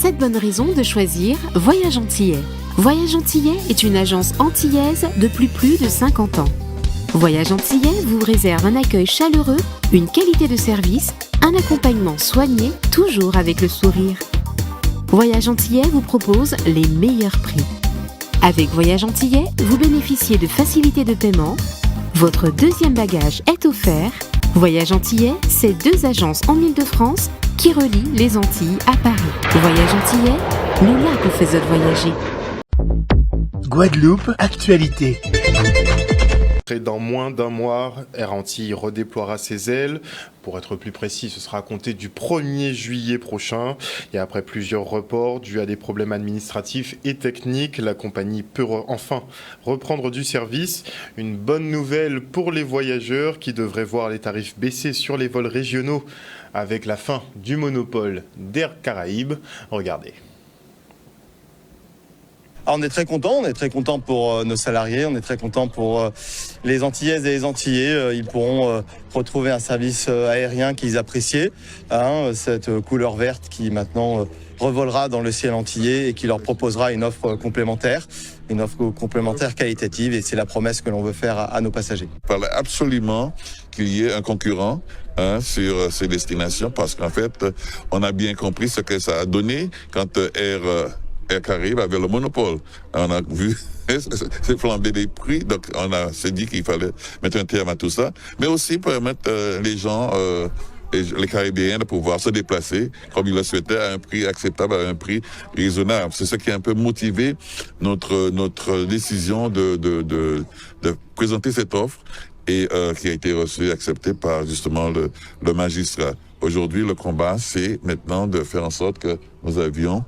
7 bonnes raisons de choisir Voyage Antillais. Voyage Antillais est une agence antillaise depuis plus de 50 ans. Voyage Antillais vous réserve un accueil chaleureux, une qualité de service, un accompagnement soigné, toujours avec le sourire. Voyage Antillais vous propose les meilleurs prix. Avec Voyage Antillais, vous bénéficiez de facilités de paiement. Votre deuxième bagage est offert. Voyage Antillais, c'est 2 agences en Île-de-France qui relient les Antilles à Paris. Voyage Antillais, nous là vous faisons voyager. Guadeloupe, actualité. Dans moins d'un mois, Air Antilles redéploiera ses ailes. Pour être plus précis, ce sera à compter du 1er juillet prochain. Et après plusieurs reports dus à des problèmes administratifs et techniques, la compagnie peut enfin reprendre du service. Une bonne nouvelle pour les voyageurs qui devraient voir les tarifs baisser sur les vols régionaux avec la fin du monopole d'Air Caraïbes. Regardez. Alors on est très content pour nos salariés, on est très content pour les Antillaises et les Antillais. Ils pourront retrouver un service aérien qu'ils appréciaient, cette couleur verte qui maintenant revolera dans le ciel antillais et qui leur proposera une offre complémentaire qualitative, et c'est la promesse que l'on veut faire à nos passagers. Il fallait absolument qu'il y ait un concurrent sur ces destinations, parce qu'en fait, on a bien compris ce que ça a donné quand Air Caraïbes avait le monopole. On a vu c'est flambé des prix, donc on s'est dit qu'il fallait mettre un terme à tout ça, mais aussi permettre les gens, les Caribéens, de pouvoir se déplacer comme ils le souhaitaient à un prix acceptable, à un prix raisonnable. C'est ce qui a un peu motivé notre décision de présenter cette offre et qui a été reçue, acceptée par justement le magistrat. Aujourd'hui, le combat, c'est maintenant de faire en sorte que nous avions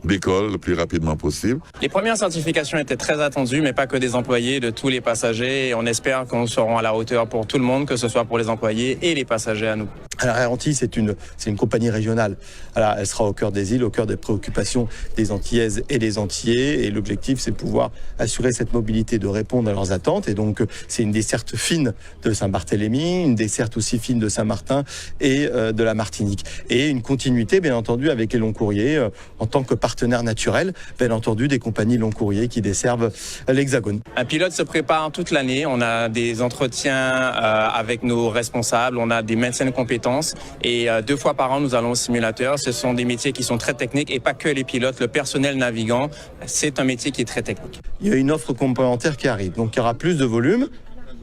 l'école le plus rapidement possible. Les premières certifications étaient très attendues, mais pas que des employés, de tous les passagers. Et on espère qu'on sera à la hauteur pour tout le monde, que ce soit pour les employés et les passagers à nous. Alors Air Antilles, c'est une compagnie régionale. Alors, elle sera au cœur des îles, au cœur des préoccupations des Antillaises et des Antillais. Et l'objectif, c'est de pouvoir assurer cette mobilité, de répondre à leurs attentes. Et donc, c'est une desserte fine de Saint-Barthélemy, une desserte aussi fine de Saint-Martin et de la Martinique. Et une continuité, bien entendu, avec les longs courriers en tant que partenaire naturel, bien entendu, des compagnies long courriers qui desservent l'Hexagone. Un pilote se prépare toute l'année. On a des entretiens avec nos responsables, on a des maintiens de compétences. Et 2 fois par an, nous allons au simulateur. Ce sont des métiers qui sont très techniques et pas que les pilotes. Le personnel navigant, c'est un métier qui est très technique. Il y a une offre complémentaire qui arrive. Donc, il y aura plus de volume,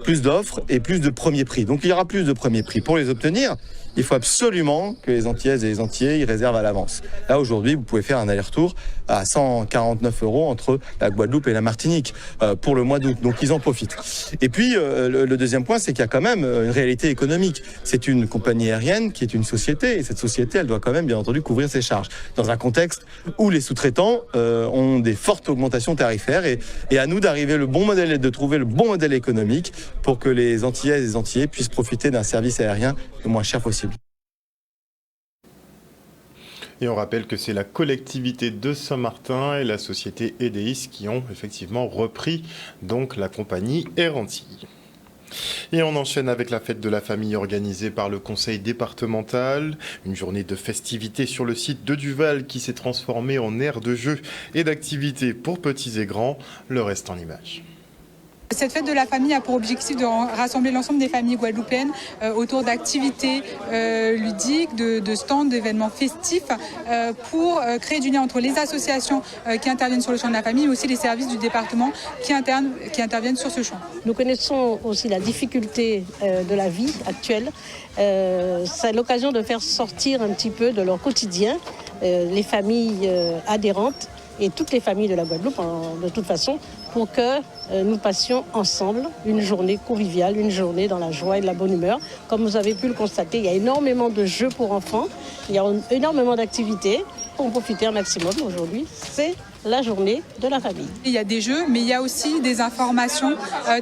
plus d'offres et plus de premiers prix. Donc, il y aura plus de premiers prix. Pour les obtenir, il faut absolument que les Antillaises et les Antillais y réservent à l'avance. Là, aujourd'hui, vous pouvez faire un aller-retour à 149 € entre la Guadeloupe et la Martinique pour le mois d'août. Donc, ils en profitent. Et puis, le deuxième point, c'est qu'il y a quand même une réalité économique. C'est une compagnie aérienne qui est une société. Et cette société, elle doit quand même, bien entendu, couvrir ses charges. Dans un contexte où les sous-traitants ont des fortes augmentations tarifaires. Et à nous d'arriver le bon modèle et de trouver le bon modèle économique pour que les Antillaises et les Antillais puissent profiter d'un service aérien le moins cher possible. Et on rappelle que c'est la collectivité de Saint-Martin et la société EDIS qui ont effectivement repris donc la compagnie Air Antilles. Et on enchaîne avec la fête de la famille organisée par le conseil départemental. Une journée de festivités sur le site de Duval qui s'est transformée en aire de jeu et d'activités pour petits et grands. Le reste en images. Cette fête de la famille a pour objectif de rassembler l'ensemble des familles guadeloupéennes autour d'activités ludiques, de stands, d'événements festifs pour créer du lien entre les associations qui interviennent sur le champ de la famille, mais aussi les services du département qui interviennent sur ce champ. Nous connaissons aussi la difficulté de la vie actuelle. C'est l'occasion de faire sortir un petit peu de leur quotidien les familles adhérentes et toutes les familles de la Guadeloupe, de toute façon, pour que nous passions ensemble une journée conviviale, une journée dans la joie et de la bonne humeur. Comme vous avez pu le constater, il y a énormément de jeux pour enfants, il y a énormément d'activités. Pour en profiter un maximum aujourd'hui, c'est la journée de la famille. Il y a des jeux, mais il y a aussi des informations,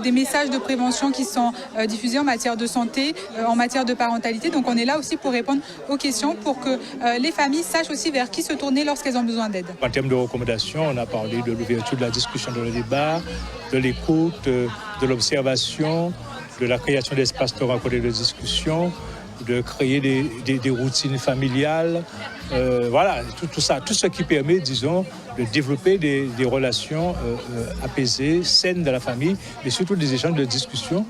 des messages de prévention qui sont diffusés en matière de santé, en matière de parentalité. Donc on est là aussi pour répondre aux questions, pour que les familles sachent aussi vers qui se tourner lorsqu'elles ont besoin d'aide. En termes de recommandations, on a parlé de l'ouverture de la discussion dans le débat, de l'écoute, de l'observation, de la création d'espaces de rencontre et de discussion, de créer des routines familiales. Voilà, tout ça, tout ce qui permet, disons, de développer des relations apaisées, saines dans la famille, mais surtout des échanges de discussions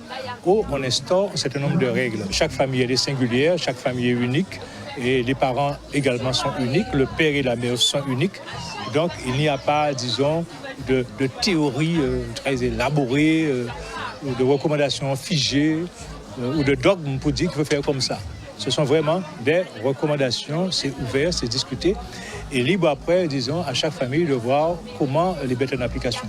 où on instaure un certain nombre de règles. Chaque famille est singulière, chaque famille est unique, et les parents également sont uniques, le père et la mère sont uniques. Donc, il n'y a pas, disons, de théorie très élaborée, ou de recommandations figées, ou de dogmes pour dire qu'il faut faire comme ça. Ce sont vraiment des recommandations, c'est ouvert, c'est discuté, et libre après, disons, à chaque famille de voir comment les mettre en application.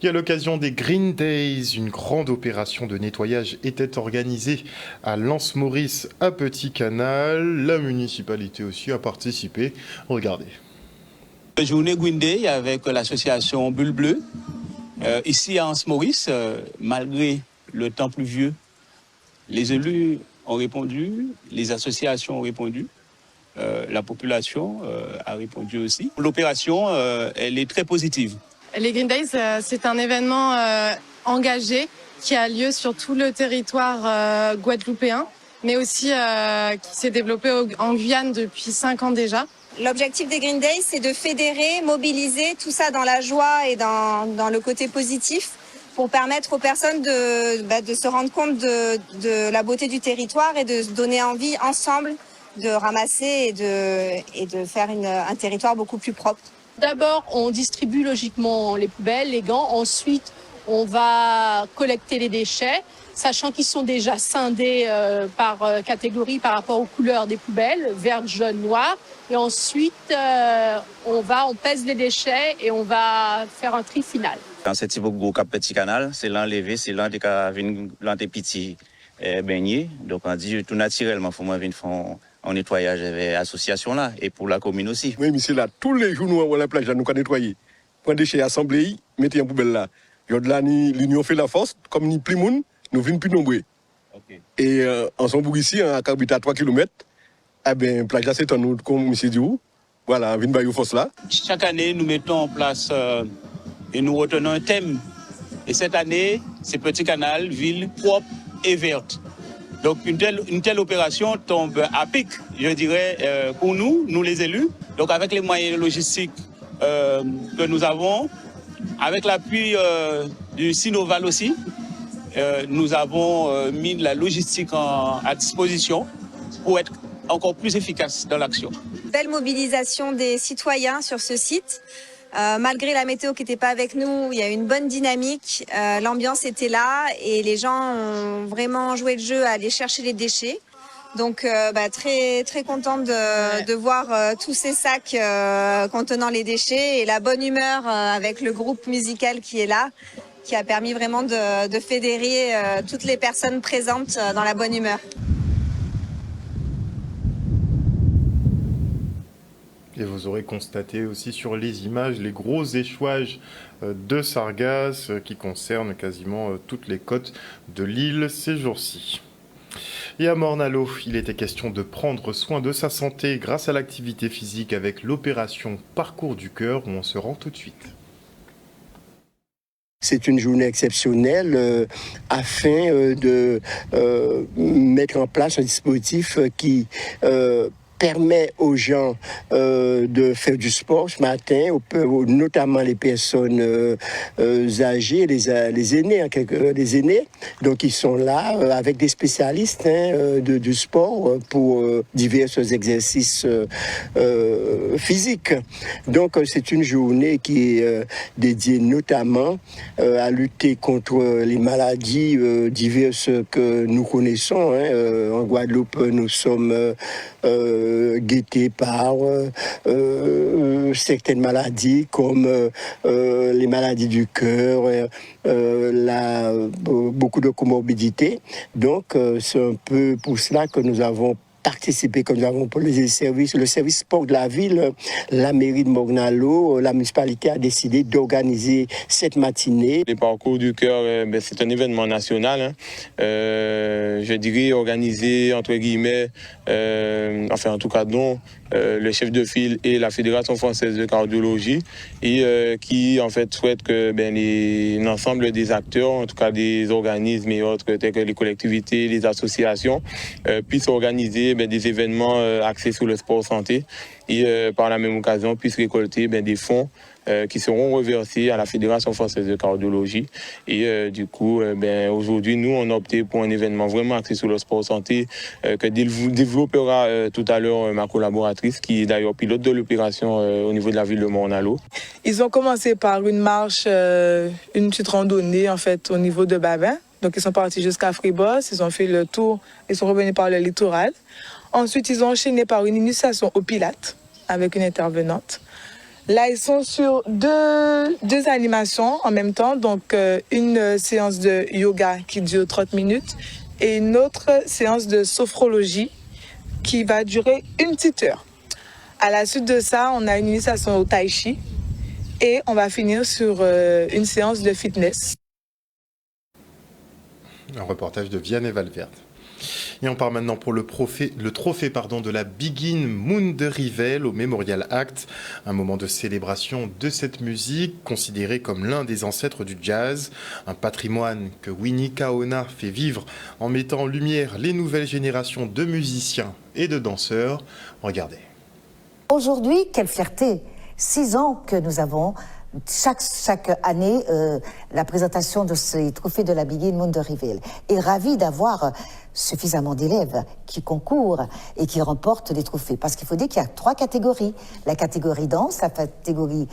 Et à l'occasion des Green Days, une grande opération de nettoyage était organisée à Lens-Maurice à Petit Canal. La municipalité aussi a participé. Regardez. Journée Green Day avec l'association Bulle Bleue. Ici à Lens-Maurice, malgré le temps pluvieux, les élus ont répondu, les associations ont répondu, la population a répondu aussi. L'opération, elle est très positive. Les Green Days, c'est un événement engagé qui a lieu sur tout le territoire guadeloupéen, mais aussi qui s'est développé en Guyane depuis 5 ans déjà. L'objectif des Green Days, c'est de fédérer, mobiliser tout ça dans la joie et dans le côté positif pour permettre aux personnes de se rendre compte de la beauté du territoire et de se donner envie ensemble de ramasser et de faire un territoire beaucoup plus propre. D'abord, on distribue logiquement les poubelles, les gants. Ensuite, on va collecter les déchets, sachant qu'ils sont déjà scindés par catégorie par rapport aux couleurs des poubelles, vert, jaune, noir. Et ensuite, on pèse les déchets et on va faire un tri final. Dans ce type de gros Petit Canal, c'est l'enlever, c'est l'un des petits baignés. Donc on dit tout naturellement, il faut venir faire un nettoyage avec l'association là et pour la commune aussi. Oui, mais c'est là, tous les jours nous à la plage, nous allons nettoyer. Prendre des déchets assemblés, mettez en poubelle là. Et là, l'union fait la force, comme ni plus monde, nous venons plus nombreux. Okay. Et ensemble ici, à Carbita à 3 km, eh bien, plage là, c'est un autre, comme M. Diou. Voilà, on vient de force là. Chaque année, nous mettons en place et nous retenons un thème. Et cette année, c'est Petit Canal, ville propre et verte. Donc une telle opération tombe à pic, je dirais, pour nous les élus. Donc avec les moyens logistiques que nous avons, avec l'appui du Sinoval aussi, nous avons mis la logistique à disposition pour être encore plus efficace dans l'action. Belle mobilisation des citoyens sur ce site. Malgré la météo qui n'était pas avec nous, il y a eu une bonne dynamique, l'ambiance était là et les gens ont vraiment joué le jeu à aller chercher les déchets. Donc très, très contente de voir tous ces sacs contenant les déchets et la bonne humeur avec le groupe musical qui est là, qui a permis vraiment de fédérer toutes les personnes présentes dans la bonne humeur. Et vous aurez constaté aussi sur les images les gros échouages de sargasses qui concernent quasiment toutes les côtes de l'île ces jours-ci. Et à Morne-à-l'Eau, il était question de prendre soin de sa santé grâce à l'activité physique avec l'opération Parcours du Cœur où on se rend tout de suite. C'est une journée exceptionnelle afin de mettre en place un dispositif qui permet aux gens de faire du sport ce matin, notamment les personnes âgées, les aînés, les aînés. Donc ils sont là avec des spécialistes du sport pour divers exercices physiques. Donc c'est une journée qui est dédiée notamment à lutter contre les maladies diverses que nous connaissons. En Guadeloupe, nous sommes guettés par certaines maladies comme les maladies du cœur, beaucoup de comorbidités. Donc c'est un peu pour cela que nous avons participé, que nous avons pour le service sport de la ville, la mairie de Morne-à-l'Eau, la municipalité a décidé d'organiser cette matinée. Le Parcours du Cœur, c'est un événement national, je dirais organisé entre guillemets, enfin en tout cas dont le chef de file et la Fédération française de cardiologie, et qui en fait souhaite que l'ensemble des acteurs, en tout cas des organismes et autres, tels que les collectivités, les associations, puissent organiser des événements axés sur le sport santé et par la même occasion puissent récolter des fonds qui seront reversés à la Fédération française de cardiologie. Et du coup, aujourd'hui, nous, on a opté pour un événement vraiment axé sur le sport santé que développera tout à l'heure ma collaboratrice, qui est d'ailleurs pilote de l'opération au niveau de la ville de Morne-à-l'Eau. Ils ont commencé par une marche, une petite randonnée en fait au niveau de Babin. Donc ils sont partis jusqu'à Fribos, ils ont fait le tour, ils sont revenus par le littoral. Ensuite, ils ont enchaîné par une initiation au Pilates avec une intervenante. Là, ils sont sur deux animations en même temps, donc une séance de yoga qui dure 30 minutes et une autre séance de sophrologie qui va durer une petite heure. À la suite de ça, on a une initiation au tai chi et on va finir sur une séance de fitness. Un reportage de Vianney Valverde. Et on part maintenant pour le trophée de la Begin Moon de Rivelle au Memorial Act, un moment de célébration de cette musique considérée comme l'un des ancêtres du jazz, un patrimoine que Winnie Kaona fait vivre en mettant en lumière les nouvelles générations de musiciens et de danseurs. Regardez. Aujourd'hui, quelle fierté! 6 ans que nous avons chaque année la présentation de ces trophées de la Begin Moon de Rivelle. Et ravi d'avoir suffisamment d'élèves qui concourent et qui remportent des trophées. Parce qu'il faut dire qu'il y a 3 catégories. La catégorie danse, la catégorie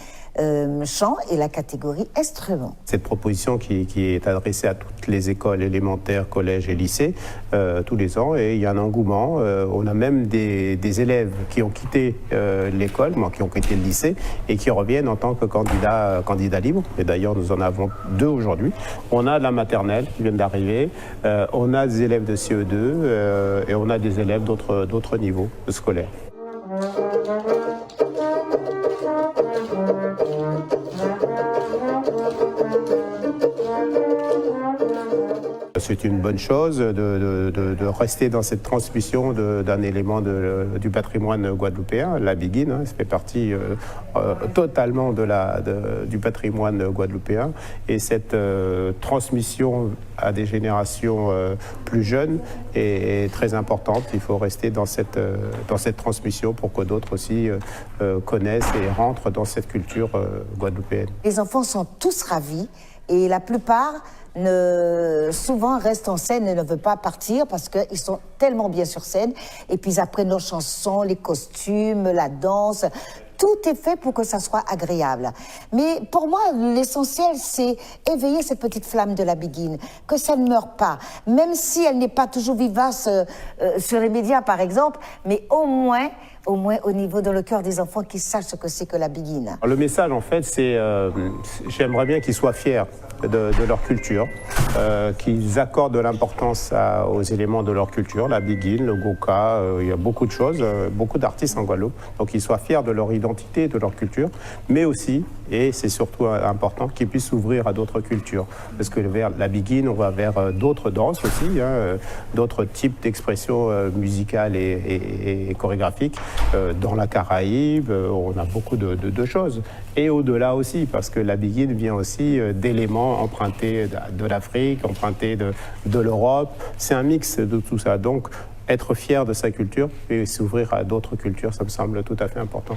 chant et la catégorie instrument. Cette proposition qui est adressée à toutes les écoles élémentaires, collèges et lycées tous les ans, et il y a un engouement. On a même des élèves qui ont quitté l'école, qui ont quitté le lycée et qui reviennent en tant que candidats libres. Et d'ailleurs, nous en avons 2 aujourd'hui. On a de la maternelle qui viennent d'arriver, on a des élèves de CE2 et on a des élèves d'autres niveaux scolaires. C'est une bonne chose de rester dans cette transmission d'un élément du patrimoine guadeloupéen, la Begin. Ça fait partie totalement du patrimoine guadeloupéen. Et cette transmission à des générations plus jeunes est très importante. Il faut rester dans cette transmission pour que d'autres aussi connaissent et rentrent dans cette culture guadeloupéenne. Les enfants sont tous ravis et la plupart souvent restent en scène et ne veulent pas partir parce qu'ils sont tellement bien sur scène. Et puis ils apprennent leurs chansons, les costumes, la danse. Tout est fait pour que ça soit agréable. Mais pour moi, l'essentiel, c'est éveiller cette petite flamme de la Begin, que ça ne meure pas. Même si elle n'est pas toujours vivace sur les médias, par exemple, mais au moins au niveau de le cœur des enfants qui sachent ce que c'est que la Begin. Le message, en fait, c'est j'aimerais bien qu'ils soient fiers de leur culture, qu'ils accordent de l'importance aux éléments de leur culture, la Begin, le Goka, il y a beaucoup de choses, beaucoup d'artistes en Guadeloupe, donc qu'ils soient fiers de leur identité, de leur culture, mais aussi, et c'est surtout important, qu'ils puissent s'ouvrir à d'autres cultures, parce que vers la Begin, on va vers d'autres danses aussi, d'autres types d'expressions musicales et chorégraphiques. Dans la Caraïbe, on a beaucoup de choses. Et au-delà aussi, parce que la Begin vient aussi d'éléments empruntés de l'Afrique, empruntés de l'Europe. C'est un mix de tout ça. Donc, être fier de sa culture et s'ouvrir à d'autres cultures, ça me semble tout à fait important.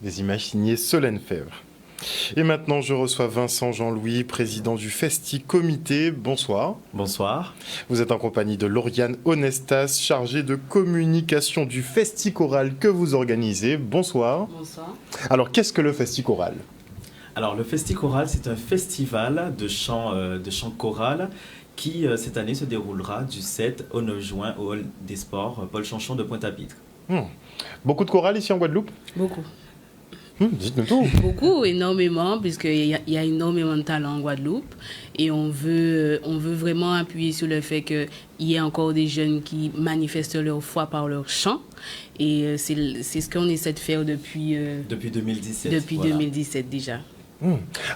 Des images signées Solène Fèvre. Et maintenant, je reçois Vincent Jean-Louis, président du Festi Comité. Bonsoir. Bonsoir. Vous êtes en compagnie de Lauriane Onestas, chargée de communication du Festi Choral que vous organisez. Bonsoir. Bonsoir. Alors, qu'est-ce que le Festi Choral ? Alors, le Festi Choral, c'est un festival de chant choral qui, cette année, se déroulera du 7 au 9 juin au Hall des Sports Paul Chanchon de Pointe-à-Pitre. Beaucoup de chorales ici en Guadeloupe ? Beaucoup. Dites-nous tout. Beaucoup, énormément, puisqu'il y a énormément de talent en Guadeloupe. Et on veut vraiment appuyer sur le fait qu'il y ait encore des jeunes qui manifestent leur foi par leur chant. Et c'est ce qu'on essaie de faire depuis 2017. Depuis voilà. 2017 déjà.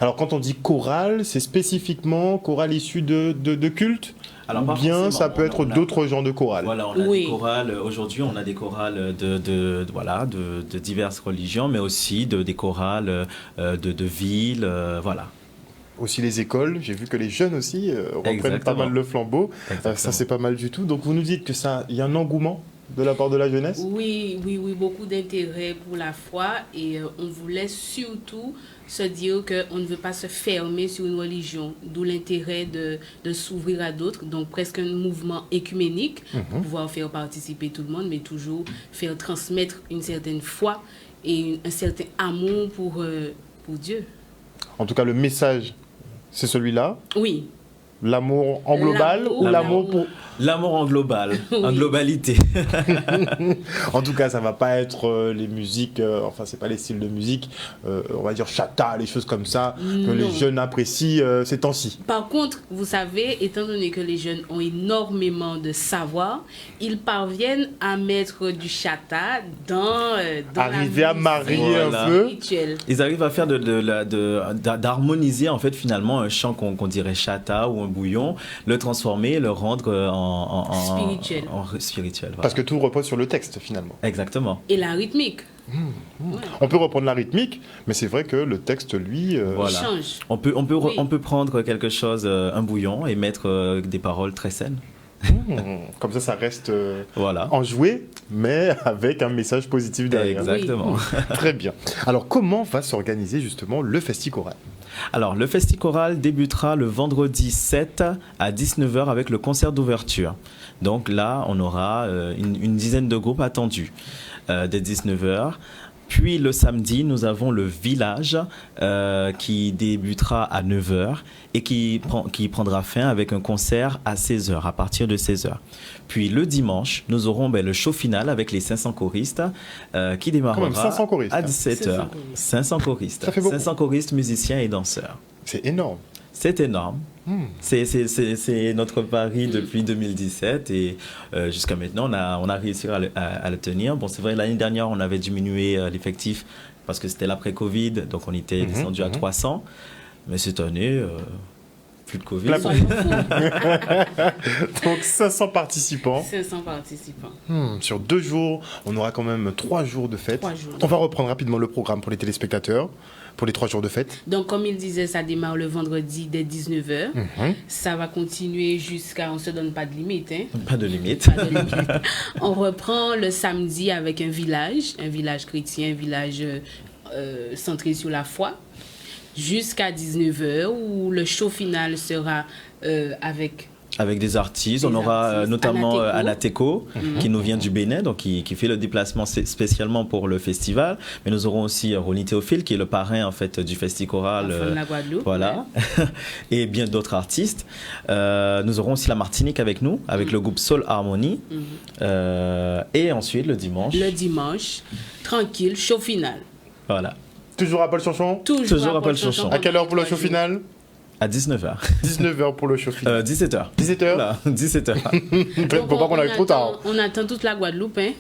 Alors quand on dit chorale, c'est spécifiquement chorale issue de culte? Alors, ou pas bien forcément. ça peut être d'autres genres de chorales? Voilà, on a des chorales. Aujourd'hui, on a des chorales de diverses religions, mais aussi des chorales de villes, voilà. Aussi les écoles, j'ai vu que les jeunes aussi reprennent pas mal le flambeau. Ça, c'est pas mal du tout. Donc vous nous dites que il y a un engouement de la part de la jeunesse? Oui, beaucoup d'intérêt pour la foi et on voulait surtout se dire qu'on ne veut pas se fermer sur une religion, d'où l'intérêt de s'ouvrir à d'autres, donc presque un mouvement écuménique pour pouvoir faire participer tout le monde, mais toujours faire transmettre une certaine foi et un certain amour pour Dieu. En tout cas, le message, c'est celui-là? Oui. L'amour en global ou l'amour pour... L'amour en global, en globalité. En tout cas, ça va pas être les musiques, enfin, c'est pas les styles de musique, on va dire chata, les choses comme ça, que les jeunes apprécient ces temps-ci. Par contre, vous savez, étant donné que les jeunes ont énormément de savoir, ils parviennent à mettre du chata dans arriver à marier un peu. Ils arrivent à faire d'harmoniser en fait finalement un chant qu'on dirait chata ou un bouillon, le transformer, le rendre spirituel. Spirituel, voilà. Parce que tout repose sur le texte finalement. Exactement. Et la rythmique. On peut reprendre la rythmique, mais c'est vrai que le texte, lui, change. On peut prendre quelque chose, un bouillon, et mettre des paroles très saines. Comme ça reste enjoué, mais avec un message positif derrière. Exactement. Très bien. Alors, comment va s'organiser justement le Festi-Choral? Alors, le Festi-Choral débutera le vendredi 7 à 19h avec le concert d'ouverture. Donc là, on aura une dizaine de groupes attendus dès 19h. Puis le samedi, nous avons le village qui débutera à 9h et qui prendra fin avec un concert à 16h, à partir de 16h. Puis le dimanche, nous aurons le show final avec les 500 choristes qui démarrera 500 choristes, à 17h. 500 choristes. Ça fait beaucoup. 500 choristes, musiciens et danseurs. C'est énorme. C'est énorme. C'est notre pari depuis 2017 et jusqu'à maintenant, on a réussi à le tenir. Bon, c'est vrai, l'année dernière, on avait diminué l'effectif parce que c'était l'après-Covid, donc on était descendu à 300. Mais cette année, plus de Covid. Donc 500 participants. 500 participants. Sur 2 jours, on aura quand même 3 jours de fête. 3 jours. On va reprendre rapidement le programme pour les téléspectateurs. Pour les 3 jours de fête. Donc, comme il disait, ça démarre le vendredi dès 19h. Ça va continuer jusqu'à... On ne se donne pas de limite. Hein? Pas de limite. Pas de limite. On reprend le samedi avec un village chrétien, un village centré sur la foi, jusqu'à 19h, où le show final sera avec des artistes. On aura notamment Anateco, qui nous vient du Bénin, donc qui fait le déplacement spécialement pour le festival. Mais nous aurons aussi Ronnie Théophile, qui est le parrain en fait du Festi-Choral. De la Guadeloupe. Voilà. Et bien d'autres artistes. Nous aurons aussi la Martinique avec nous, avec le groupe Soul Harmony. Et ensuite, le dimanche. Le dimanche, tranquille, show final. Voilà. Toujours à Paul Chanchon? Toujours à Paul Chanchon. À quelle heure pour le show final? À 19h. 19h pour le show final. 17h. 17h Voilà, 17h. Faut pas qu'on aille trop tard. On attend toute la Guadeloupe, hein.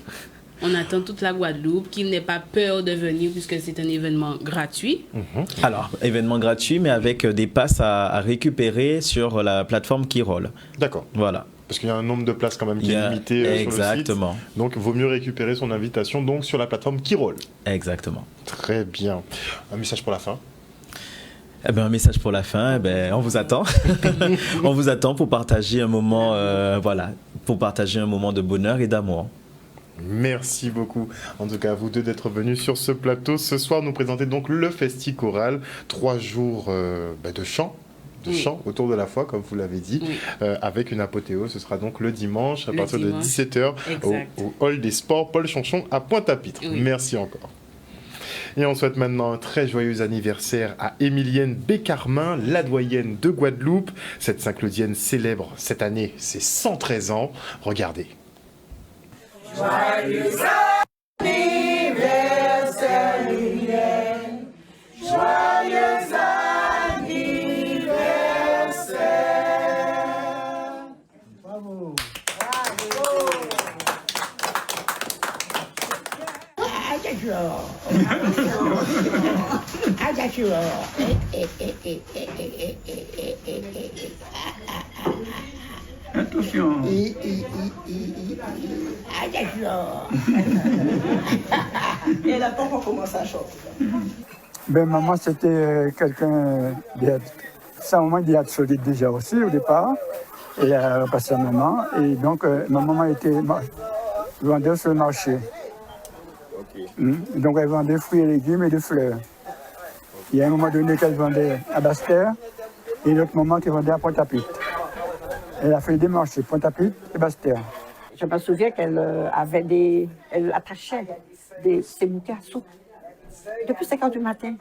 On attend toute la Guadeloupe, qu'il n'ait pas peur de venir puisque c'est un événement gratuit. Alors, événement gratuit, mais avec des passes à récupérer sur la plateforme Kirol. D'accord. Voilà. Parce qu'il y a un nombre de places quand même qui est limité sur le site. Exactement. Donc, il vaut mieux récupérer son invitation donc sur la plateforme Kirol. Exactement. Très bien. Un message pour la fin? Un message pour la fin, on vous attend. On vous attend pour partager un moment, pour partager un moment de bonheur et d'amour. Merci beaucoup, en tout cas à vous deux d'être venus sur ce plateau ce soir, nous présenter donc le Festi-Choral, 3 jours de chant. Chant autour de la foi, comme vous l'avez dit, avec une apothéose. Ce sera donc le dimanche à partir de 17h au hall des sports Paul Chanchon à Pointe-à-Pitre. Merci encore. Et on souhaite maintenant un très joyeux anniversaire à Émilienne Bécarmin, la doyenne de Guadeloupe. Cette Saint-Claudienne célèbre cette année ses 113 ans. Regardez. Joyeux anniversaire, Attention. Et là, pourquoi commence à chanter? Ben, maman, c'était quelqu'un sa maman d'être solide déjà aussi au départ. Et elle a passé à maman. Et donc, ma maman était vendeuse sur le marché. Donc, elle vendait fruits et légumes et des fleurs. Il y a un moment donné qu'elle vendait à Basse-Terre et un autre moment qu'elle vendait à Pointe-à-Pitre. Elle a fait des marchés, Pointe-à-Pitre et Basse-Terre. Je me souviens qu'elle elle attachait ses bouquets à soupe. Depuis 5 heures du matin,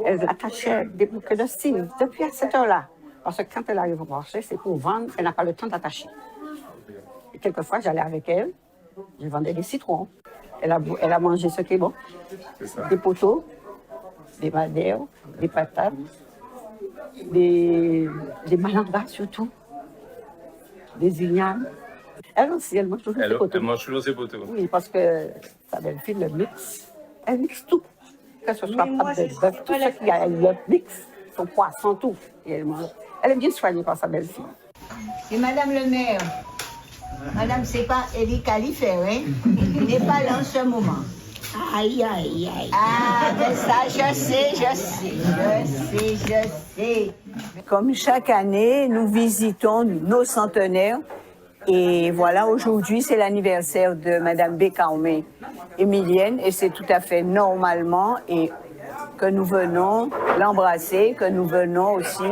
elle attachait des bouquets de cire depuis à cette heure-là. Parce que quand elle arrive au marché, c'est pour vendre, elle n'a pas le temps d'attacher. Et quelquefois, j'allais avec elle, je vendais des citrons. Elle a mangé ce qui est bon. Des poteaux, des madères, des patates, des malangas surtout, des ignanes. Elle aussi, elle mange toujours ses poteaux. Elle mange toujours ses poteaux. Oui, parce que sa belle-fille le mixe. Elle mixe tout. Que ce soit pâte de bœuf, tout ce qu'il y a, elle le mixe. Son poisson, tout. Et elle mange. Elle est bien soignée par sa belle-fille. Et Madame le maire, Madame, c'est pas Elie Califère, hein? Il n'est pas là en ce moment. Aïe, aïe, aïe. Ah, mais ça, je sais. Comme chaque année, nous visitons nos centenaires. Et voilà, aujourd'hui, c'est l'anniversaire de Madame Bécaumé Emilienne. Et c'est tout à fait normalement et que nous venons l'embrasser, que nous venons aussi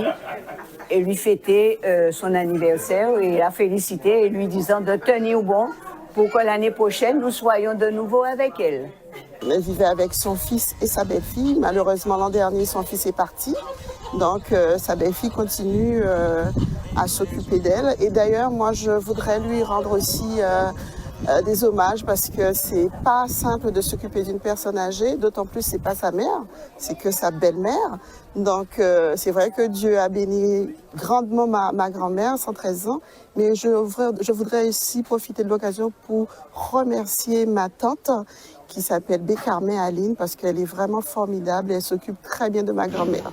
et lui fêter son anniversaire et la féliciter et lui disant de tenir bon pour que l'année prochaine, nous soyons de nouveau avec elle. Elle vivait avec son fils et sa belle-fille. Malheureusement, l'an dernier, son fils est parti. Donc, sa belle-fille continue à s'occuper d'elle. Et d'ailleurs, moi, je voudrais lui rendre aussi des hommages parce que c'est pas simple de s'occuper d'une personne âgée. D'autant plus, c'est pas sa mère, c'est que sa belle-mère. Donc, c'est vrai que Dieu a béni grandement ma grand-mère, 113 ans. Mais je voudrais aussi profiter de l'occasion pour remercier ma tante qui s'appelle Bécarmé Aline parce qu'elle est vraiment formidable et elle s'occupe très bien de ma grand-mère.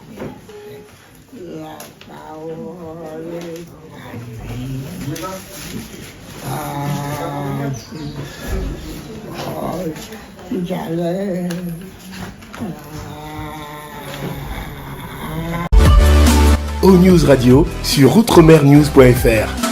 O News Radio sur outremernews.fr.